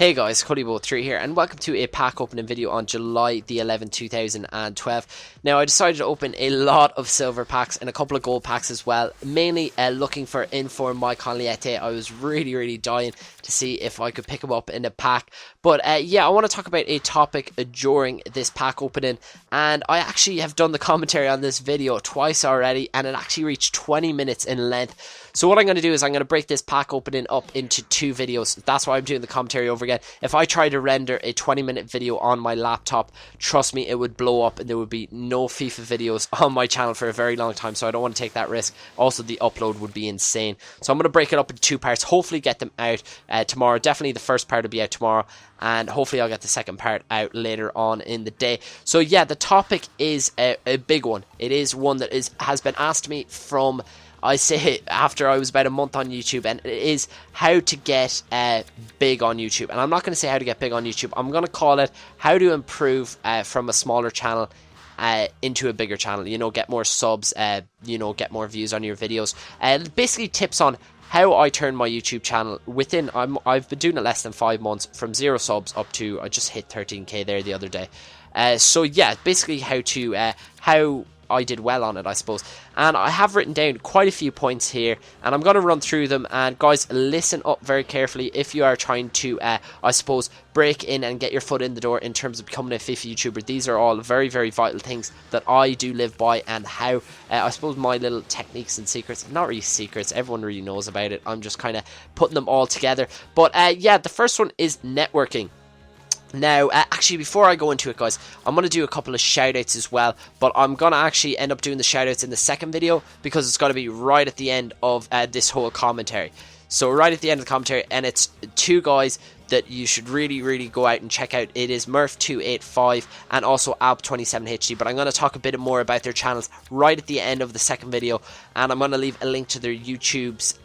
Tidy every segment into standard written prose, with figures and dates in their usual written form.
Hey guys, Cuddybo3 here, and welcome to a pack opening video on July the 11th, 2012. Now, I decided to open a lot of silver packs and a couple of gold packs as well, mainly looking for Inform Mike Conliette. I was really dying to see if I could pick him up in a pack. But yeah, I want to talk about a topic during this pack opening, and I actually have done the commentary on this video twice already, and it actually reached 20 minutes in length. So what I'm going to do is I'm going to break this pack opening up into two videos. That's why I'm doing the commentary over again. If I try to render a 20-minute video on my laptop, trust me, it would blow up and there would be no FIFA videos on my channel for a very long time. So I don't want to take that risk. Also, the upload would be insane. So I'm going to break it up into two parts. Hopefully get them out tomorrow. Definitely the first part will be out tomorrow. And hopefully I'll get the second part out later on in the day. So yeah, the topic is a big one. It is one that has been asked me from, I say, after I was about a month on YouTube, and it is how to get big on YouTube. And I'm not going to say how to get big on YouTube. I'm going to call it how to improve from a smaller channel into a bigger channel. You know, get more subs, you know, get more views on your videos. Basically tips on how I turned my YouTube channel within, I've been doing it less than 5 months, from 0 subs up to, I just hit 13k there the other day. So yeah, basically how I did well on it, I suppose. And I have written down quite a few points here, and I'm going to run through them. And guys, listen up very carefully if you are trying to, I suppose, break in and get your foot in the door in terms of becoming a FIFA YouTuber. These are all very vital things that I do live by, and how, I suppose, my little techniques and secrets. Not really secrets, everyone really knows about it. I'm just kind of putting them all together. But yeah, the first one is networking. Now, actually, before I go into it, guys, I'm going to do a couple of shoutouts as well, but I'm going to actually end up doing the shoutouts in the second video, because it's going to be right at the end of this whole commentary. So right at the end of the commentary, and it's two guys that you should really go out and check out. It is Murph285 and also Alp27HD, but I'm going to talk a bit more about their channels right at the end of the second video, and I'm going to leave a link to their YouTubes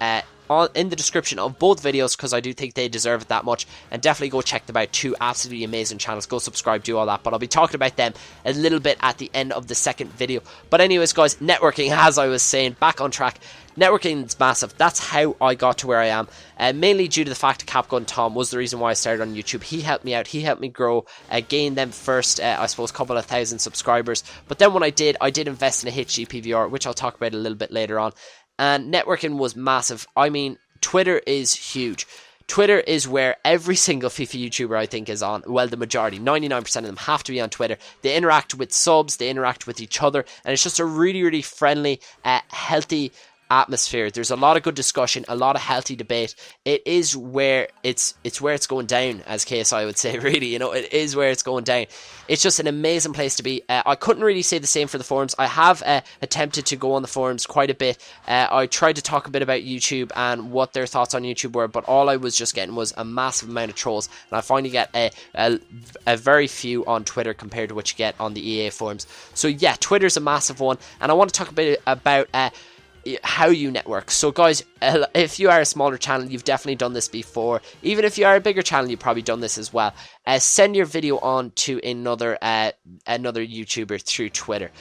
in the description of both videos, because I do think they deserve it that much. And definitely go check them out. Two absolutely amazing channels. Go subscribe, do all that, but I'll be talking about them a little bit at the end of the second video. But anyways, guys, networking, as I was saying, back on track. Networking is massive. That's how I got to where I am, mainly due to the fact that Capgun Tom was the reason why I started on YouTube. He helped me out, he helped me grow, gain them first, I suppose, couple of thousand subscribers. But then when I did invest in a HD PVR, which I'll talk about a little bit later on. And networking was massive. I mean, Twitter is huge. Twitter is where every single FIFA YouTuber, I think, is on. Well, the majority, 99% of them have to be on Twitter. They interact with subs, they interact with each other, and it's just a really friendly, healthy atmosphere. There's a lot of good discussion, a lot of healthy debate. It is where it's where it's going down, as KSI would say. Really, you know, it is where it's going down. It's just an amazing place to be. I couldn't really say the same for the forums. I have attempted to go on the forums quite a bit. I tried to talk a bit about YouTube and what their thoughts on YouTube were, but all I was just getting was a massive amount of trolls, and I finally get a very few on Twitter compared to what you get on the EA forums. So yeah, Twitter's a massive one, and I want to talk a bit about how you network. So guys, if you are a smaller channel, you've definitely done this before. Even if you are a bigger channel, you've probably done this as well. Send your video on to another YouTuber through Twitter.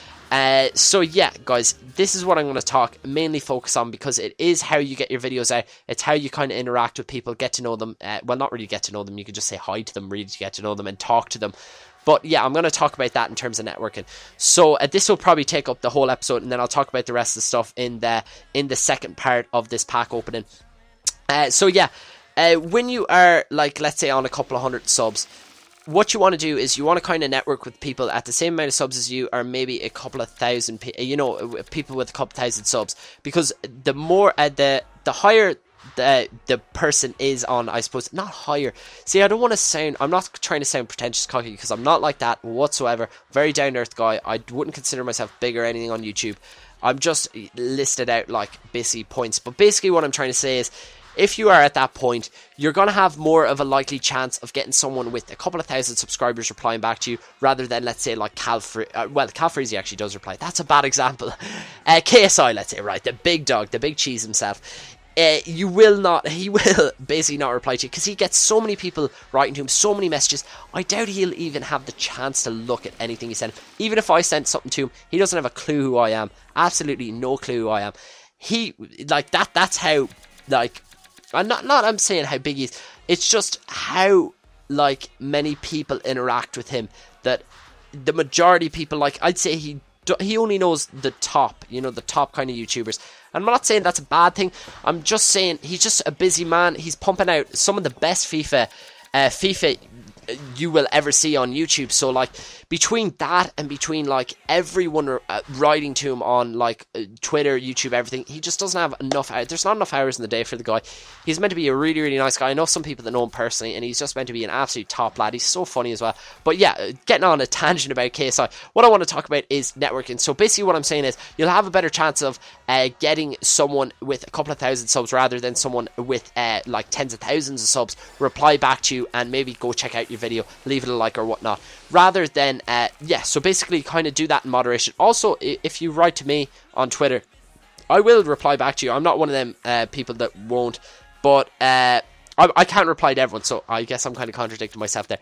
So yeah, guys, this is what I'm going to mainly focus on, because it is how you get your videos out. It's how you kind of interact with people, get to know them. Well, not really get to know them. You could just say hi to them, really, to get to know them and talk to them. But yeah, I'm going to talk about that in terms of networking. So this will probably take up the whole episode, and then I'll talk about the rest of the stuff in the second part of this pack opening. So yeah, when you are, like, let's say on a couple of hundred subs, what you want to do is you want to kind of network with people at the same amount of subs as you, or maybe a couple of thousand, you know, people with a couple thousand subs, because the more the higher the person is on, I suppose, not higher. See, I don't want to sound, I'm not trying to sound pretentious cocky, because I'm not like that whatsoever. Very down to earth guy. I wouldn't consider myself big or anything on YouTube. I'm just listed out like busy points. But basically what I'm trying to say is, if you are at that point, you're going to have more of a likely chance of getting someone with a couple of thousand subscribers replying back to you, rather than, let's say, like Cal Freezy actually does reply. That's a bad example. KSI, let's say, right, the big dog, the big cheese himself. He will basically not reply to you, because he gets so many people writing to him, so many messages. I doubt he'll even have the chance to look at anything you send him. Even if I sent something to him, he doesn't have a clue who I am. Absolutely no clue who I am. He, like, that's how, like, I'm saying how big he is. It's just how like many people interact with him, that the majority of people, like, I'd say he only knows the top, you know, the top kind of YouTubers. And I'm not saying that's a bad thing. I'm just saying he's just a busy man. He's pumping out some of the best FIFA you will ever see on YouTube. So like between that and between like everyone writing to him on like Twitter, YouTube, everything, he just doesn't have enough. There's not enough hours in the day for the guy. He's meant to be a really, really nice guy. I know some people that know him personally, and he's just meant to be an absolute top lad. He's so funny as well. But yeah, getting on a tangent about KSI, what I want to talk about is networking. So basically what I'm saying is you'll have a better chance of getting someone with a couple of thousand subs rather than someone with like tens of thousands of subs reply back to you and maybe go check out your video, leave it a like or whatnot, rather than yeah, so basically kind of do that in moderation. Also, if you write to me on Twitter, I will reply back to you. I'm not one of them people that won't, but I can't reply to everyone, so I guess I'm kind of contradicting myself there.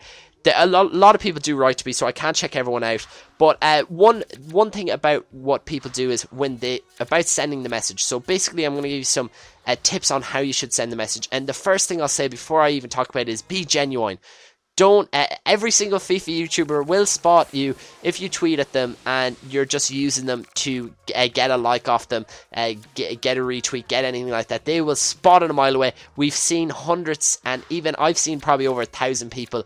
A lot of people do write to me, so I can't check everyone out. But one thing about what people do is about sending the message. So basically, I'm going to give you some tips on how you should send the message. And the first thing I'll say before I even talk about it is be genuine. Don't every single FIFA YouTuber will spot you if you tweet at them and you're just using them to get a like off them, get a retweet, get anything like that. They will spot it a mile away. We've seen hundreds, and even I've seen probably over 1,000 people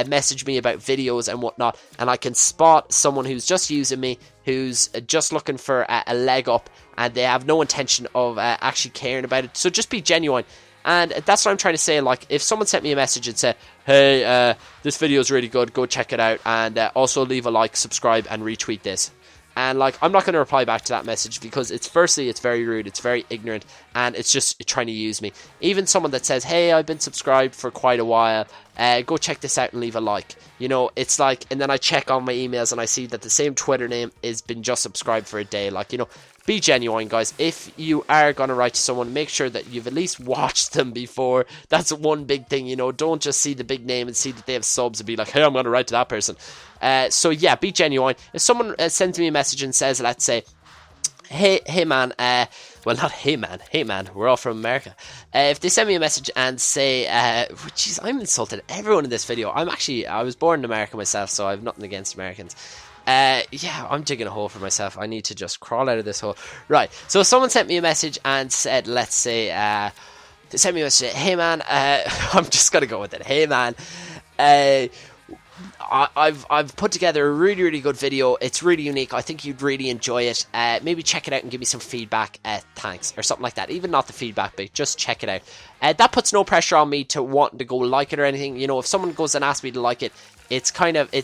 message me about videos and whatnot, and I can spot someone who's just using me, who's just looking for a leg up, and they have no intention of actually caring about it. So just be genuine. And that's what I'm trying to say. Like, if someone sent me a message and said, hey, this video is really good, go check it out, and also leave a like, subscribe, and retweet this. And, like, I'm not going to reply back to that message because firstly, it's very rude, it's very ignorant, and it's just trying to use me. Even someone that says, hey, I've been subscribed for quite a while, go check this out and leave a like. You know, it's like, and then I check on my emails and I see that the same Twitter name has been just subscribed for a day. Like, you know, be genuine, guys. If you are going to write to someone, make sure that you've at least watched them before. That's one big thing, you know. Don't just see the big name and see that they have subs and be like, hey, I'm going to write to that person. So yeah, be genuine. If someone sends me a message and says, let's say, hey man, well, not hey man, we're all from America. If they send me a message and say, jeez, I'm insulted everyone in this video. I was born in America myself, so I have nothing against Americans. Yeah, I'm digging a hole for myself. I need to just crawl out of this hole. Right, so if someone sent me a message and said, let's say, they sent me a message, hey man, I'm just gonna go with it. Hey man, I've put together a really, really good video. It's really unique. I think you'd really enjoy it. Maybe check it out and give me some feedback. Thanks, or something like that. Even not the feedback, but just check it out. That puts no pressure on me to wanting to go like it or anything. You know, if someone goes and asks me to like it, it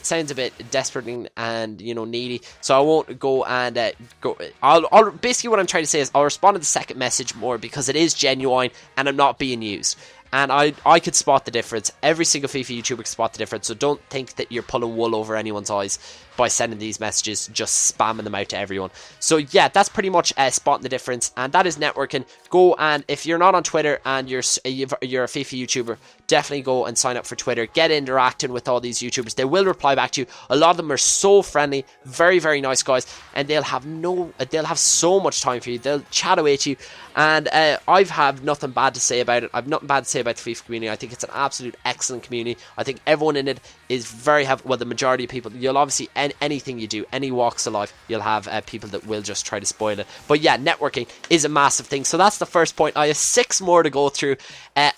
sounds a bit desperate and you know, needy. So I won't go and go. I'll basically what I'm trying to say is I'll respond to the second message more because it is genuine and I'm not being used. And I could spot the difference. Every single FIFA YouTuber can spot the difference. So don't think that you're pulling wool over anyone's eyes by sending these messages, just spamming them out to everyone. So yeah, that's pretty much spotting the difference, and that is networking. Go, and if you're not on Twitter and you're a FIFA YouTuber, definitely go and sign up for Twitter. Get interacting with all these YouTubers. They will reply back to you. A lot of them are so friendly, very, very nice guys, and they'll have so much time for you. They'll chat away to you, and I've had nothing bad to say about it. I've nothing bad to say about the FIFA community. I think it's an absolute excellent community. I think everyone in it is very well, the majority of people. You'll obviously anything you do, any walks of life, you'll have people that will just try to spoil it. But yeah, networking is a massive thing. So that's the first point. I have 6 more to go through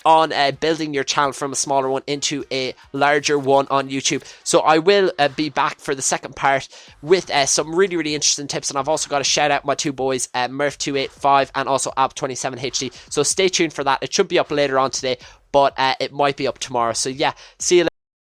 on building your channel from a smaller one into a larger one on YouTube. So I will be back for the second part with some really, really interesting tips. And I've also got to shout out my 2 boys, Murph285 and also Ab27HD. So stay tuned for that. It should be up later on today, but it might be up tomorrow. So yeah, see you later.